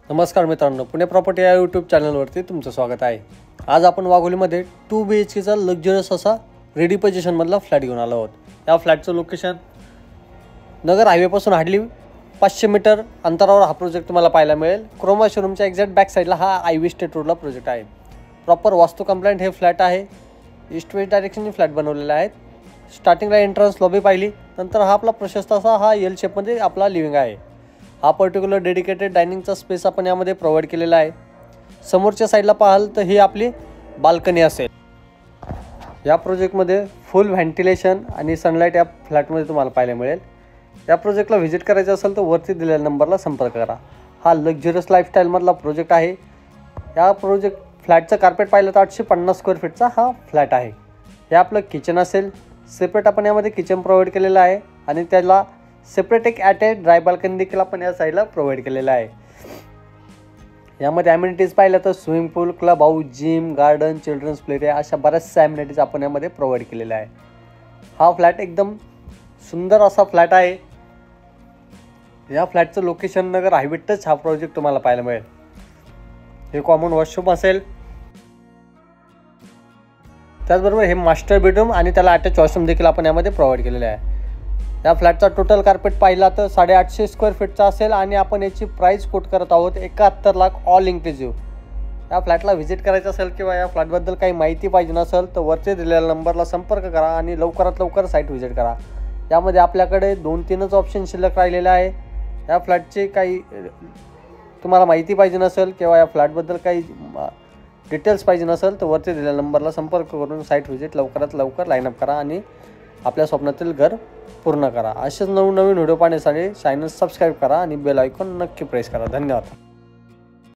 नमस्कार मित्रांनो, पुणे प्रॉपर्टी या यूट्यूब चॅनलवरती तुमचं स्वागत आहे। आज आपण वाघोलीमध्ये 2 BHKचा लक्झरियस असा रेडी पोझिशनमधला फ्लॅट घेऊन आलो आहोत। या फ्लॅटचं लोकेशन नगर हायवेपासून हार्डली 500 मीटर अंतरावर हा प्रोजेक्ट तुम्हाला पाहायला मिळेल। क्रोमा शोरूमच्या एक्झॅक्ट बॅक साईडला हा आयव्ही स्टेट रोडला प्रोजेक्ट आहे। प्रॉपर वास्तू कंप्लायंट हे फ्लॅट आहे। ईस्ट वेस्ट डायरेक्शनने फ्लॅट बनवलेले आहेत। स्टार्टिंगला एंट्रन्स लॉबी पाहिली, नंतर हा आपला प्रशस्त असा हा एल शेपमध्ये आपला लिव्हिंग आहे। हा पर्टिक्युलर डेडिकेटेड डायनिंगचा स्पेस आपण यामध्ये प्रोव्हाइड केलेला आहे। समोरच्या साईडला पाहाल तर ही आपली बाल्कनी असेल। या प्रोजेक्टमध्ये फुल व्हेंटिलेशन आणि सनलाईट या फ्लॅटमध्ये तुम्हाला पाहायला मिळेल। या प्रोजेक्टला व्हिजिट करायचं असेल तर वरती दिलेल्या नंबरला संपर्क करा। हा लक्झरियस लाईफस्टाईलमधला प्रोजेक्ट आहे। या फ्लॅटचं कार्पेट पाहिलं तर 850 स्क्वेअर फीटचा हा फ्लॅट आहे। हे आपलं किचन असेल। सेपरेट आपण यामध्ये किचन प्रोव्हाइड केलेलं आहे आणि त्याला सेपरेट एक अटॅच ड्राय बाल्कनी देखील आपण या साईडला प्रोव्हाइड केलेला आहे। यामध्ये ॲम्युनिटीज पाहिलं तर swimming pool, club house, gym, garden, children's play area अशा बऱ्याचशा ॲम्युनिटीज आपण यामध्ये प्रोव्हाइड केलेल्या आहे। हा फ्लॅट एकदम सुंदर असा फ्लॅट आहे। या फ्लॅटचं लोकेशन नगर हायवे टच हा प्रोजेक्ट तुम्हाला पाहायला मिळेल। हे कॉमन वॉशरूम असेल, त्याचबरोबर हे मास्टर बेडरूम आणि त्याला अटॅच वॉशरूम देखील आपण यामध्ये प्रोव्हाइड केलेले आहे। या फ्लॅटचा टोटल कार्पेट पाहिला तर 850 स्क्वेअर फीटचा असेल आणि आपण याची प्राइस कोट करत आहोत 71 लाख ऑल इन्क्लुसिव्ह। या फ्लॅटला व्हिजिट करायचं असेल किंवा या फ्लॅटबद्दल काही माहिती पाहिजे नसेल तर वरती दिलेल्या नंबरला संपर्क करा आणि लवकरात लवकर साईट व्हिजिट करा। यामध्ये आपल्याकडे 2-3च ऑप्शन शिल्लक राहिलेले आहे। या फ्लॅटचे काही तुम्हाला माहिती पाहिजे नसेल किंवा या फ्लॅटबद्दल काही डिटेल्स पाहिजे नसेल तर वरती दिलेल्या नंबरला संपर्क करून साईट व्हिजिट लवकरात लवकर लाईनअप करा आणि आपल्या स्वप्नातील घर पूर्ण करा। असेच नवीन व्हिडिओ पाहण्यासाठी चॅनल सबस्क्राईब करा आणि बेल आयकॉन नक्की प्रेस करा। धन्यवाद।